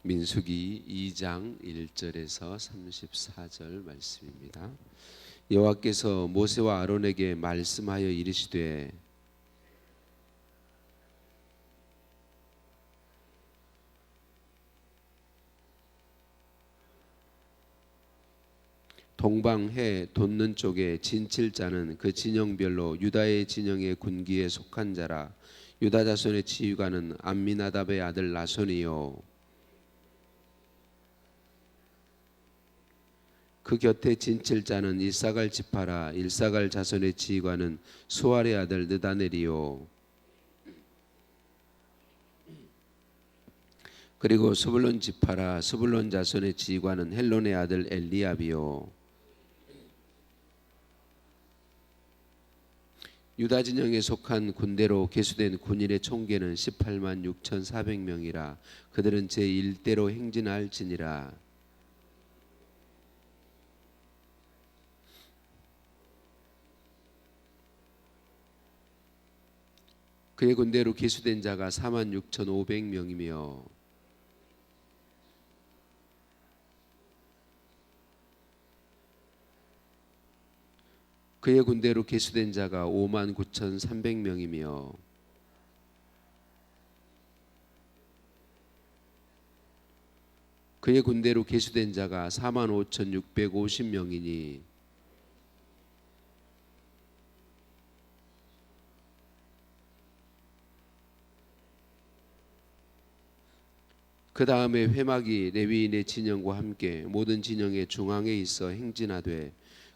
민수기 2장 1절에서 34절 말씀입니다. 여호와께서 모세와 아론에게 말씀하여 이르시되 동방해 돋는 쪽에 진칠자는 그 진영별로 유다의 진영의 군기에 속한 자라. 유다 자손의 지휘관은 암미나답의 아들 나손이요 그 곁에 진칠자는 일사갈 지파라. 일사갈 자손의 지휘관은 수알의 아들 느다넬이요 그리고 스불론 지파라. 스불론 자손의 지휘관은 헬론의 아들 엘리압이요 유다 진영에 속한 군대로 계수된 군인의 총계는 18만 6,400명이라. 그들은 제1대로 행진할지니라. 그의 군대로 계수된 자가 4만 6,500명이며 그의 군대로 계수된 자가 5만 9,300명이며 그의 군대로 계수된 자가 4만 5,650명이니 그 다음에 회막이 레위인의 진영과 함께 모든 진영의 중앙에 있어 행진하되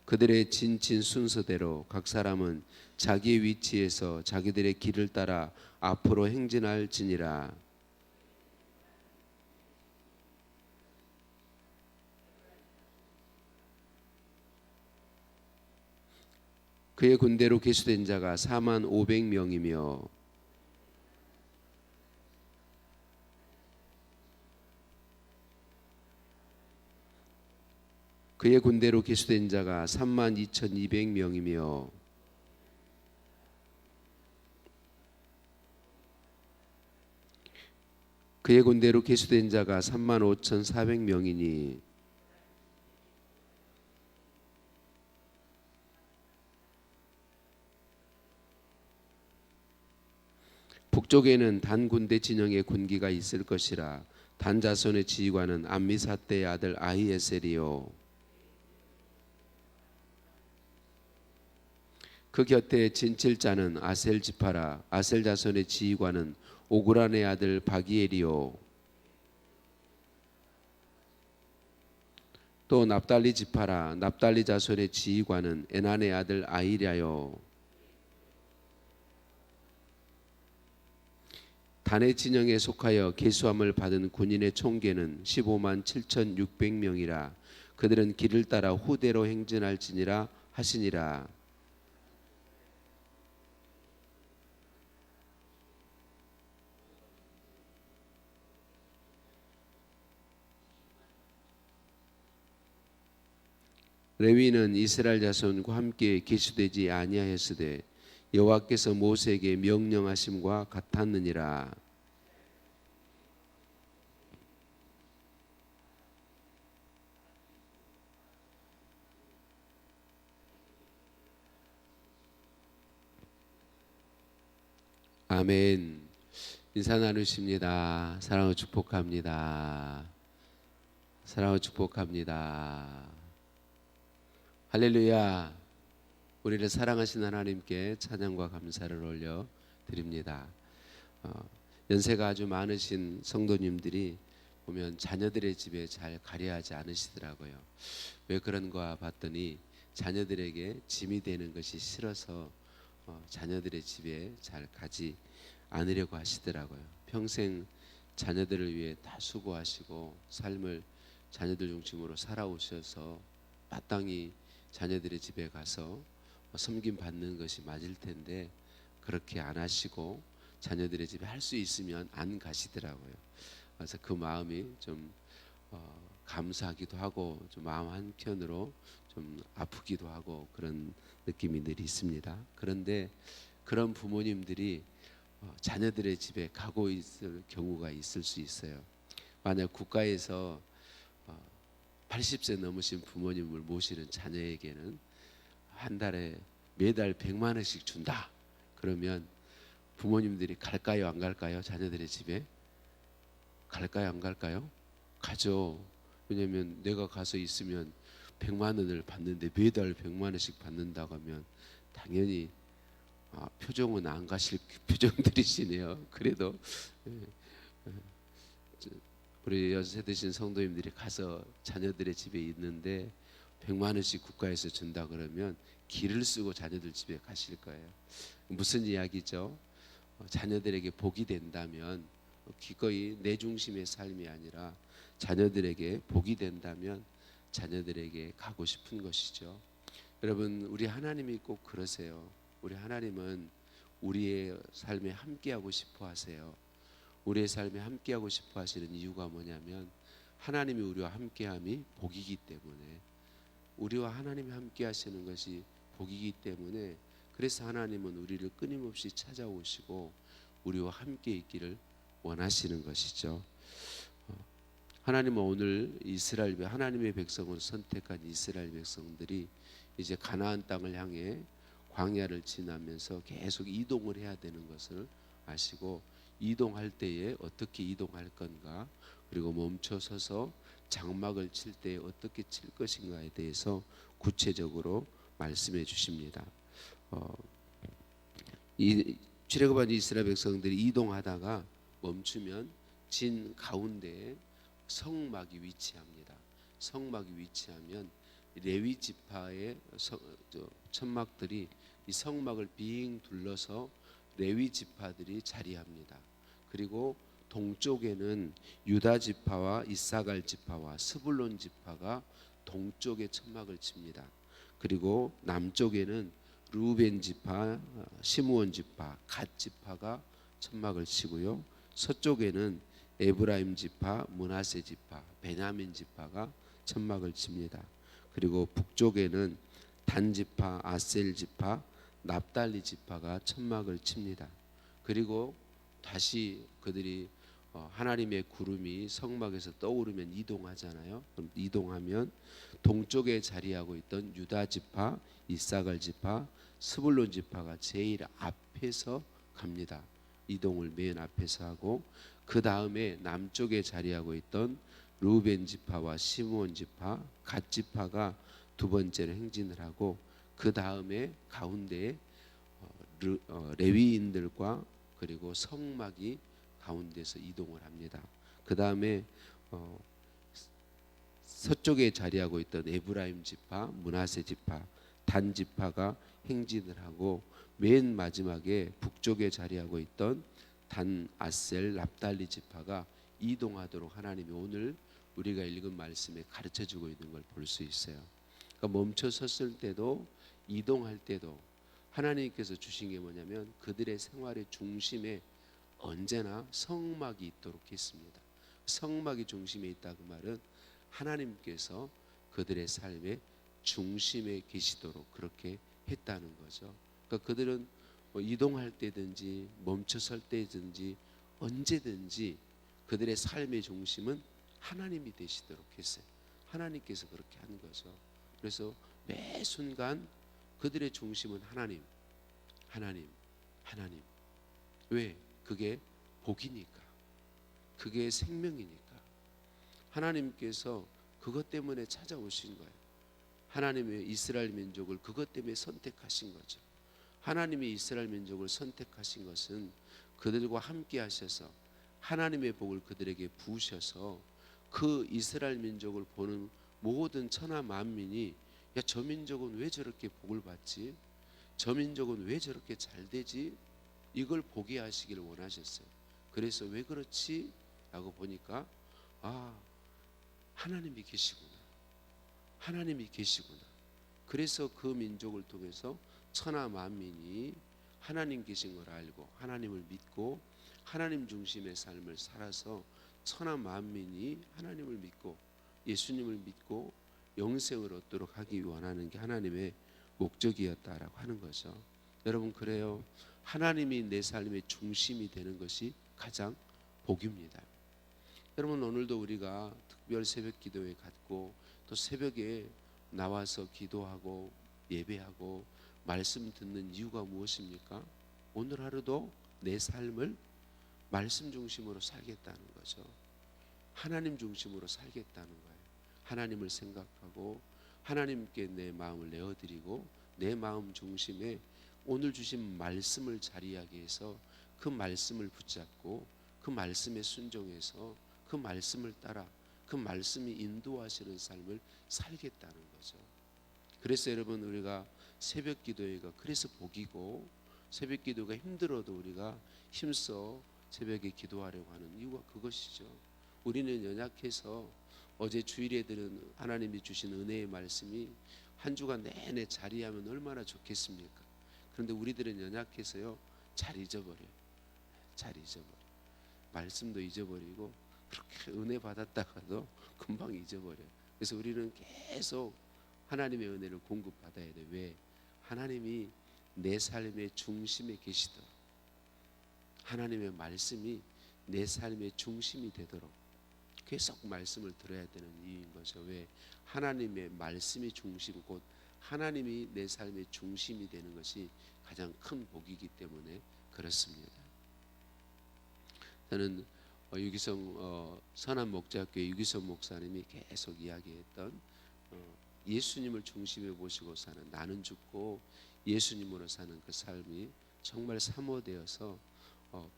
그들의 진친 순서대로 각 사람은 자기의 위치에서 자기들의 길을 따라 앞으로 행진할지니라. 그의 군대로 계수된 자가 4만 500명이며 그의 군대로 계수된 자가 3만 2,200명이며 그의 군대로 계수된 자가 3만 5,400명이니 북쪽에는 단 군대 진영의 군기가 있을 것이라. 단 자손의 지휘관은 암미사대의 아들 아히에셀이요 그 곁에 진칠자는 아셀 지파라. 아셀 자손의 지휘관은 오그란의 아들 바기엘이요 또 납달리 지파라. 납달리 자손의 지휘관은 에난의 아들 아히랴요 단의 진영에 속하여 계수함을 받은 군인의 총계는 15만 7,600명이라. 그들은 길을 따라 후대로 행진할지니라 하시니라. 레위는 이스라엘 자손과 함께 계수되지 아니하였으되 여호와께서 모세에게 명령하심과 같았느니라. 아멘. 인사 나누십니다. 사랑하고 축복합니다. 사랑하고 축복합니다. 할렐루야. 우리를 사랑하신 하나님께 찬양과 감사를 올려 드립니다. 연세가 아주 많으신 성도님들이 보면 자녀들의 집에 잘 가려 하지 않으시더라고요. 왜 그런가 봤더니 자녀들에게 짐이 되는 것이 싫어서 자녀들의 집에 잘 가지 않으려고 하시더라고요. 평생 자녀들을 위해 다 수고하시고 삶을 자녀들 중심으로 살아오셔서 마땅히 자녀들의 집에 가서 섬김 받는 것이 맞을 텐데 그렇게 안 하시고 자녀들의 집에 할 수 있으면 안 가시더라고요. 그래서 그 마음이 좀 감사하기도 하고 좀 마음 한켠으로 좀 아프기도 하고 그런 느낌이 늘 있습니다. 그런데 그런 부모님들이 자녀들의 집에 가고 있을 경우가 있을 수 있어요. 만약 국가에서 80세 넘으신 부모님을 모시는 자녀에게는 한 달에 매달 100만 원씩 준다. 그러면 부모님들이 갈까요, 안 갈까요? 자녀들의 집에 갈까요, 안 갈까요? 가죠. 왜냐하면 내가 가서 있으면 100만 원을 받는데 매달 100만 원씩 받는다고 하면 당연히 표정은 안 가실 표정들이시네요. 그래도 우리 연세 드신 성도님들이 가서 자녀들의 집에 있는데 100만 원씩 국가에서 준다 그러면 길을 쓰고 자녀들 집에 가실 거예요. 무슨 이야기죠? 자녀들에게 복이 된다면 기꺼이 내 중심의 삶이 아니라 자녀들에게 복이 된다면 자녀들에게 가고 싶은 것이죠. 여러분, 우리 하나님이 꼭 그러세요. 우리 하나님은 우리의 삶에 함께하고 싶어 하세요. 우리의 삶에 함께하고 싶어 하시는 이유가 뭐냐면 하나님이 우리와 함께함이 복이기 때문에, 우리와 하나님이 함께 하시는 것이 복이기 때문에, 그래서 하나님은 우리를 끊임없이 찾아오시고 우리와 함께 있기를 원하시는 것이죠. 하나님은 오늘 하나님의 백성을 선택한 이스라엘 백성들이 이제 가나안 땅을 향해 광야를 지나면서 계속 이동을 해야 되는 것을 아시고, 이동할 때에 어떻게 이동할 건가, 그리고 멈춰 서서 장막을 칠 때에 어떻게 칠 것인가에 대해서 구체적으로 말씀해 주십니다. 이 출애굽한 이스라엘 백성들이 이동하다가 멈추면 진 가운데에 성막이 위치합니다. 성막이 위치하면 레위 지파의 천막들이 이 성막을 빙 둘러서 레위 지파들이 자리합니다. 그리고 동쪽에는 유다 지파와 이사갈 지파와 스불론 지파가 동쪽에 천막을 칩니다. 그리고 남쪽에는 루벤 지파, 시므온 지파, 갓 지파가 천막을 치고요. 서쪽에는 에브라임 지파, 므낫세 지파, 베냐민 지파가 천막을 칩니다. 그리고 북쪽에는 단 지파, 아셀 지파, 납달리 지파가 천막을 칩니다. 그리고 다시 그들이 하나님의 구름이 성막에서 떠오르면 이동하잖아요. 그럼 이동하면 동쪽에 자리하고 있던 유다 지파, 이사갈 지파, 스불론 지파가 제일 앞에서 갑니다. 이동을 맨 앞에서 하고, 그 다음에 남쪽에 자리하고 있던 루벤 지파와 시므온 지파, 갓 지파가 두 번째로 행진을 하고, 그 다음에 가운데에 레위인들과 그리고 성막이 가운데서 이동을 합니다. 그 다음에 서쪽에 자리하고 있던 에브라임 지파, 므낫세 지파, 단 지파가 행진을 하고, 맨 마지막에 북쪽에 자리하고 있던 단, 아셀, 납달리 지파가 이동하도록 하나님이 오늘 우리가 읽은 말씀에 가르쳐주고 있는 걸 볼 수 있어요. 그러니까 멈춰 섰을 때도 이동할 때도 하나님께서 주신 게 뭐냐면 그들의 생활의 중심에 언제나 성막이 있도록 했습니다. 성막이 중심에 있다 그 말은 하나님께서 그들의 삶의 중심에 계시도록 그렇게 했다는 거죠. 그러니까 그들은 이동할 때든지 멈춰 설 때든지 언제든지 그들의 삶의 중심은 하나님이 되시도록 했어요. 하나님께서 그렇게 한 거죠. 그래서 매 순간 그들의 중심은 하나님, 하나님, 하나님. 왜? 그게 복이니까. 그게 생명이니까. 하나님께서 그것 때문에 찾아오신 거예요. 하나님의 이스라엘 민족을 그것 때문에 선택하신 거죠. 하나님이 이스라엘 민족을 선택하신 것은 그들과 함께 하셔서 하나님의 복을 그들에게 부으셔서 그 이스라엘 민족을 보는 모든 천하 만민이 야, 저 민족은 왜 저렇게 복을 받지? 저 민족은 왜 저렇게 잘 되지? 이걸 보게 하시기를 원하셨어요. 그래서 왜 그렇지? 라고 보니까 하나님이 계시구나. 하나님이 계시구나. 그래서 그 민족을 통해서 천하 만민이 하나님 계신 걸 알고 하나님을 믿고 하나님 중심의 삶을 살아서 천하 만민이 하나님을 믿고 예수님을 믿고 영생을 얻도록 하기 원하는 게 하나님의 목적이었다라고 하는 거죠. 여러분, 그래요. 하나님이 내 삶의 중심이 되는 것이 가장 복입니다. 여러분, 오늘도 우리가 특별 새벽 기도회 갖고 또 새벽에 나와서 기도하고 예배하고 말씀 듣는 이유가 무엇입니까? 오늘 하루도 내 삶을 말씀 중심으로 살겠다는 거죠. 하나님 중심으로 살겠다는 거예요. 하나님을 생각하고 하나님께 내 마음을 내어드리고 내 마음 중심에 오늘 주신 말씀을 자리하게 해서 그 말씀을 붙잡고 그 말씀에 순종해서 그 말씀을 따라 그 말씀이 인도하시는 삶을 살겠다는 거죠. 그래서 여러분, 우리가 새벽 기도회가 그래서 복이고, 새벽 기도가 힘들어도 우리가 힘써 새벽에 기도하려고 하는 이유가 그것이죠. 우리는 연약해서 어제 주일에 들은 하나님이 주신 은혜의 말씀이 한 주간 내내 자리하면 얼마나 좋겠습니까? 그런데 우리들은 연약해서요, 잘 잊어버려요. 잘 잊어버려요. 말씀도 잊어버리고 그렇게 은혜 받았다가도 금방 잊어버려요. 그래서 우리는 계속 하나님의 은혜를 공급받아야 돼요. 왜? 하나님이 내 삶의 중심에 계시도록, 하나님의 말씀이 내 삶의 중심이 되도록 계속 말씀을 들어야 되는 이유인 거죠. 왜? 하나님의 말씀이 중심, 곧 하나님이 내 삶의 중심이 되는 것이 가장 큰 복이기 때문에 그렇습니다. 저는 유기성 선한 목자교회 유기성 목사님이 계속 이야기했던 예수님을 중심에 모시고 사는, 나는 죽고 예수님으로 사는 그 삶이 정말 사모되어서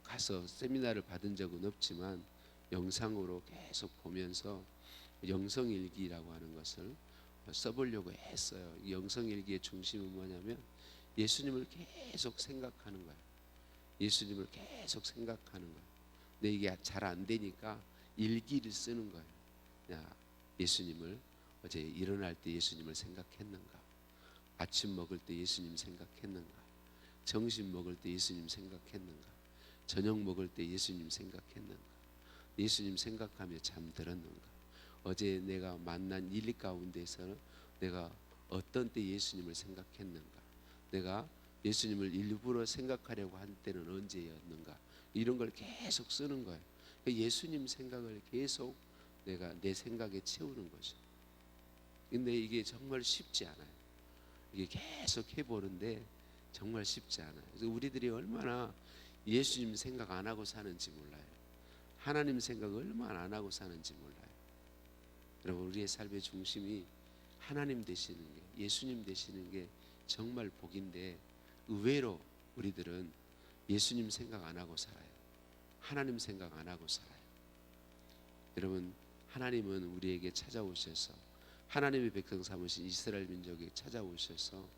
가서 세미나를 받은 적은 없지만 영상으로 계속 보면서 영성일기라고 하는 것을 써보려고 했어요. 이 영성일기의 중심은 뭐냐면 예수님을 계속 생각하는 거예요. 예수님을 계속 생각하는 거예요. 근데 이게 잘 안 되니까 일기를 쓰는 거예요. 야, 예수님을 어제 일어날 때 예수님을 생각했는가? 아침 먹을 때 예수님 생각했는가? 점심 먹을 때 예수님 생각했는가? 저녁 먹을 때 예수님 생각했는가? 예수님 생각하며 잠들었는가? 어제 내가 만난 일 가운데서 내가 어떤 때 예수님을 생각했는가? 내가 예수님을 일부러 생각하려고 한 때는 언제였는가? 이런 걸 계속 쓰는 거예요. 예수님 생각을 계속 내가 내 생각에 채우는 거죠. 근데 이게 정말 쉽지 않아요. 이게 계속 해보는데 정말 쉽지 않아요. 그래서 우리들이 얼마나 예수님 생각 안 하고 사는지 몰라요. 하나님 생각 얼마나 안 하고 사는지 몰라요. 여러분, 우리의 삶의 중심이 하나님 되시는 게, 예수님 되시는 게 정말 복인데 의외로 우리들은 예수님 생각 안 하고 살아요. 하나님 생각 안 하고 살아요. 여러분, 하나님은 우리에게 찾아오셔서 하나님의 백성 삼으신 이스라엘 민족에게 찾아오셔서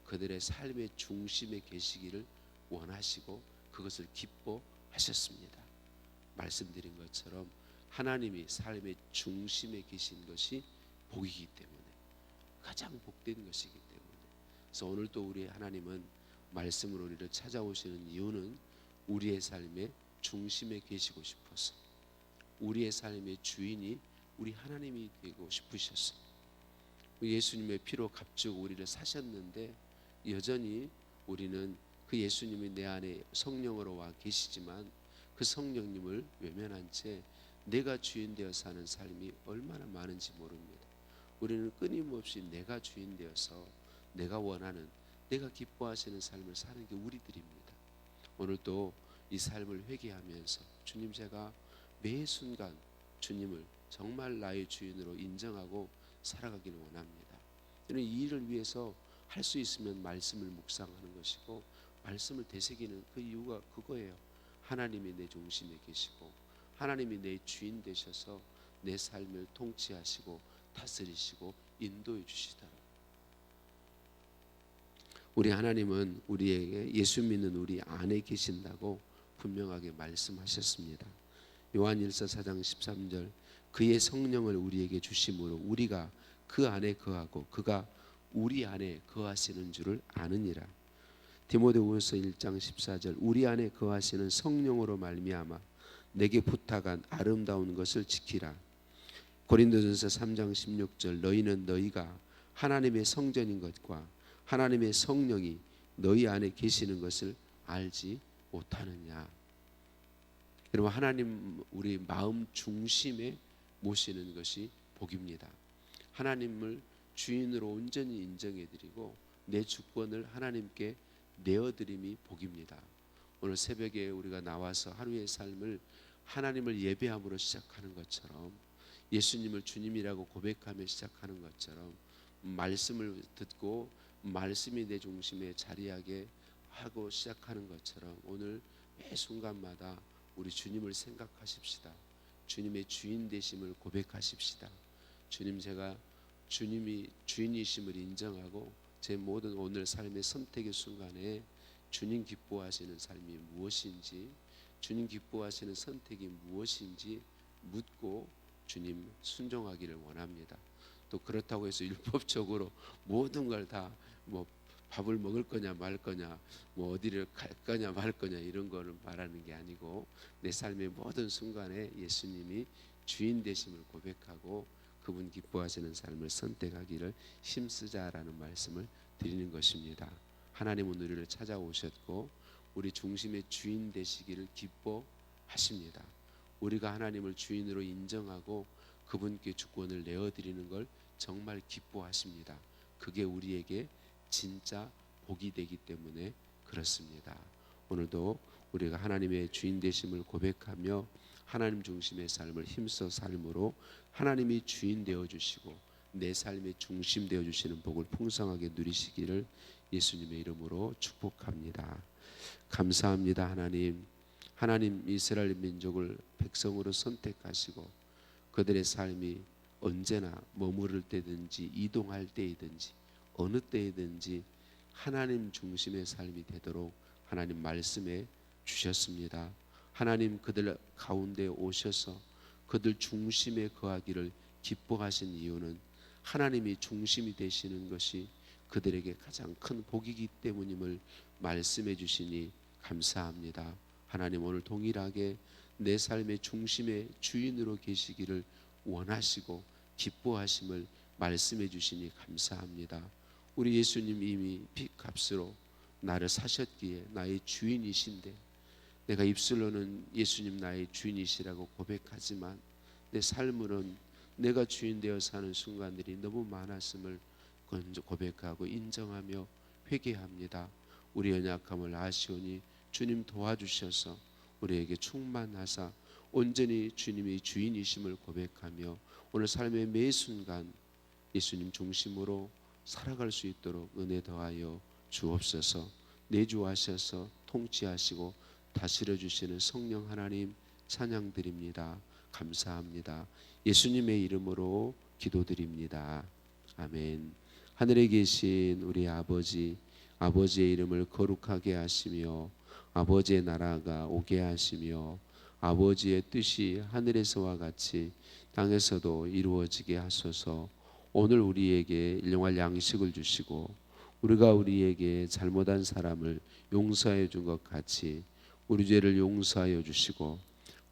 그들의 삶의 중심에 계시기를 원하시고 그것을 기뻐하셨습니다. 말씀드린 것처럼 하나님이 삶의 중심에 계신 것이 복이기 때문에, 가장 복된 것이기 때문에, 그래서 오늘 또 우리 하나님은 말씀으로 우리를 찾아오시는 이유는 우리의 삶의 중심에 계시고 싶어서, 우리의 삶의 주인이 우리 하나님이 되고 싶으셔서, 예수님의 피로 값주고 우리를 사셨는데 여전히 우리는 그 예수님이 내 안에 성령으로 와 계시지만 그 성령님을 외면한 채 내가 주인 되어 사는 삶이 얼마나 많은지 모릅니다. 우리는 끊임없이 내가 주인 되어서 내가 원하는, 내가 기뻐하시는 삶을 사는 게 우리들입니다. 오늘도 이 삶을 회개하면서 주님, 제가 매 순간 주님을 정말 나의 주인으로 인정하고 살아가기를 원합니다. 저는 이 일을 위해서 할 수 있으면 말씀을 묵상하는 것이고, 말씀을 되새기는 그 이유가 그거예요. 하나님이 내 중심에 계시고 하나님이 내 주인 되셔서 내 삶을 통치하시고 다스리시고 인도해 주시더라고요. 우리 하나님은 우리에게 예수 믿는 우리 안에 계신다고 분명하게 말씀하셨습니다. 요한일서 4장 13절, 그의 성령을 우리에게 주심으로 우리가 그 안에 거하고 그가 우리 안에 거하시는 줄을 아느니라. 디모데후서 1장 14절, 우리 안에 거하시는 성령으로 말미암아 내게 부탁한 아름다운 것을 지키라. 고린도전서 3장 16절, 너희는 너희가 하나님의 성전인 것과 하나님의 성령이 너희 안에 계시는 것을 알지 못하느냐. 여러분, 하나님 우리 마음 중심에 모시는 것이 복입니다. 하나님을 주인으로 온전히 인정해드리고 내 주권을 하나님께 내어드림이 복입니다. 오늘 새벽에 우리가 나와서 하루의 삶을 하나님을 예배함으로 시작하는 것처럼, 예수님을 주님이라고 고백하며 시작하는 것처럼, 말씀을 듣고 말씀이 내 중심에 자리하게 하고 시작하는 것처럼, 오늘 매 순간마다 우리 주님을 생각하십시다. 주님의 주인 되심을 고백하십시다. 주님, 제가 주님이 주인이심을 인정하고 제 모든 오늘 삶의 선택의 순간에 주님 기뻐하시는 삶이 무엇인지, 주님 기뻐하시는 선택이 무엇인지 묻고 주님 순종하기를 원합니다. 또 그렇다고 해서 율법적으로 모든 걸 다 뭐 밥을 먹을 거냐 말 거냐, 뭐 어디를 갈 거냐 말 거냐 이런 거를 말하는 게 아니고, 내 삶의 모든 순간에 예수님이 주인 되심을 고백하고 그분 기뻐하시는 삶을 선택하기를 힘쓰자라는 말씀을 드리는 것입니다. 하나님은 우리를 찾아오셨고 우리 중심의 주인 되시기를 기뻐하십니다. 우리가 하나님을 주인으로 인정하고 그분께 주권을 내어드리는 걸 정말 기뻐하십니다. 그게 우리에게 진짜 복이 되기 때문에 그렇습니다. 오늘도 우리가 하나님의 주인 되심을 고백하며 하나님 중심의 삶을 힘써 삶으로 하나님이 주인 되어 주시고 내 삶의 중심 되어 주시는 복을 풍성하게 누리시기를 예수님의 이름으로 축복합니다. 감사합니다. 하나님 이스라엘 민족을 백성으로 선택하시고 그들의 삶이 언제나 머무를 때든지 이동할 때이든지 어느 때이든지 하나님 중심의 삶이 되도록 하나님 말씀해 주셨습니다. 하나님 그들 가운데 오셔서 그들 중심에 거하기를 기뻐하신 이유는 하나님이 중심이 되시는 것이 그들에게 가장 큰 복이기 때문임을 말씀해 주시니 감사합니다. 하나님, 오늘 동일하게 내 삶의 중심의 주인으로 계시기를 원하시고 기뻐하심을 말씀해 주시니 감사합니다. 우리 예수님 이미 핏값으로 나를 사셨기에 나의 주인이신데, 내가 입술로는 예수님 나의 주인이시라고 고백하지만 내 삶으로는 내가 주인 되어 사는 순간들이 너무 많았음을 고백하고 인정하며 회개합니다. 우리 연약함을 아시오니 주님 도와주셔서 우리에게 충만하사 온전히 주님이 주인이심을 고백하며 오늘 삶의 매 순간 예수님 중심으로 살아갈 수 있도록 은혜 더하여 주옵소서. 내주하셔서 통치하시고 다스려 주시는 성령 하나님 찬양드립니다. 감사합니다. 예수님의 이름으로 기도드립니다. 아멘. 하늘에 계신 우리 아버지, 아버지의 이름을 거룩하게 하시며 아버지의 나라가 오게 하시며 아버지의 뜻이 하늘에서와 같이 땅에서도 이루어지게 하소서. 오늘 우리에게 일용할 양식을 주시고 우리가 우리에게 잘못한 사람을 용서해 준 것 같이 우리 죄를 용서하여 주시고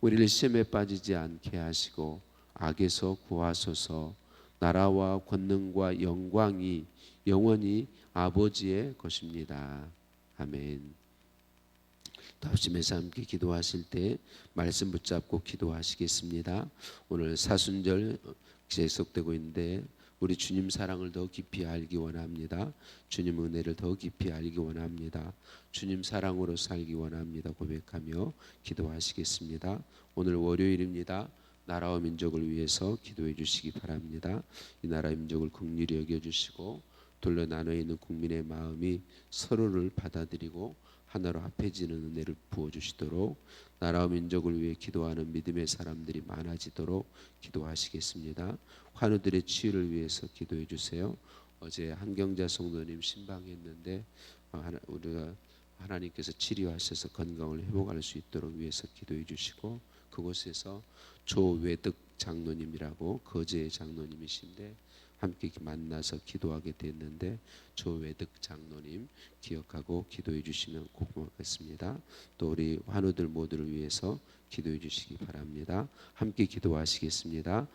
우리를 시험에 빠지지 않게 하시고 악에서 구하소서. 나라와 권능과 영광이 영원히 아버지의 것입니다. 아멘. 다음에서 함께 기도하실 때 말씀 붙잡고 기도하시겠습니다. 오늘 사순절 계속되고 있는데 우리 주님 사랑을 더 깊이 알기 원합니다. 주님 은혜를 더 깊이 알기 원합니다. 주님 사랑으로 살기 원합니다. 고백하며 기도하시겠습니다. 오늘 월요일입니다. 나라와 민족을 위해서 기도해 주시기 바랍니다. 이 나라 민족을 긍휼히 여겨주시고 둘러 나눠 있는 국민의 마음이 서로를 받아들이고 하나로 합해지는 은혜를 부어주시도록 나라와 민족을 위해 기도하는 믿음의 사람들이 많아지도록 기도하시겠습니다. 환우들의 치유를 위해서 기도해 주세요. 어제 한경자 성도님 신방했는데 우리가 하나님께서 치료하셔서 건강을 회복할 수 있도록 위해서 기도해 주시고, 그곳에서 조외득 장로님이라고 거제의 장로님이신데 함께 만나서 기도하게 됐는데 조외득 장로님 기억하고 기도해 주시면 고맙겠습니다. 또 우리 환우들 모두를 위해서 기도해 주시기 바랍니다. 함께 기도하시겠습니다.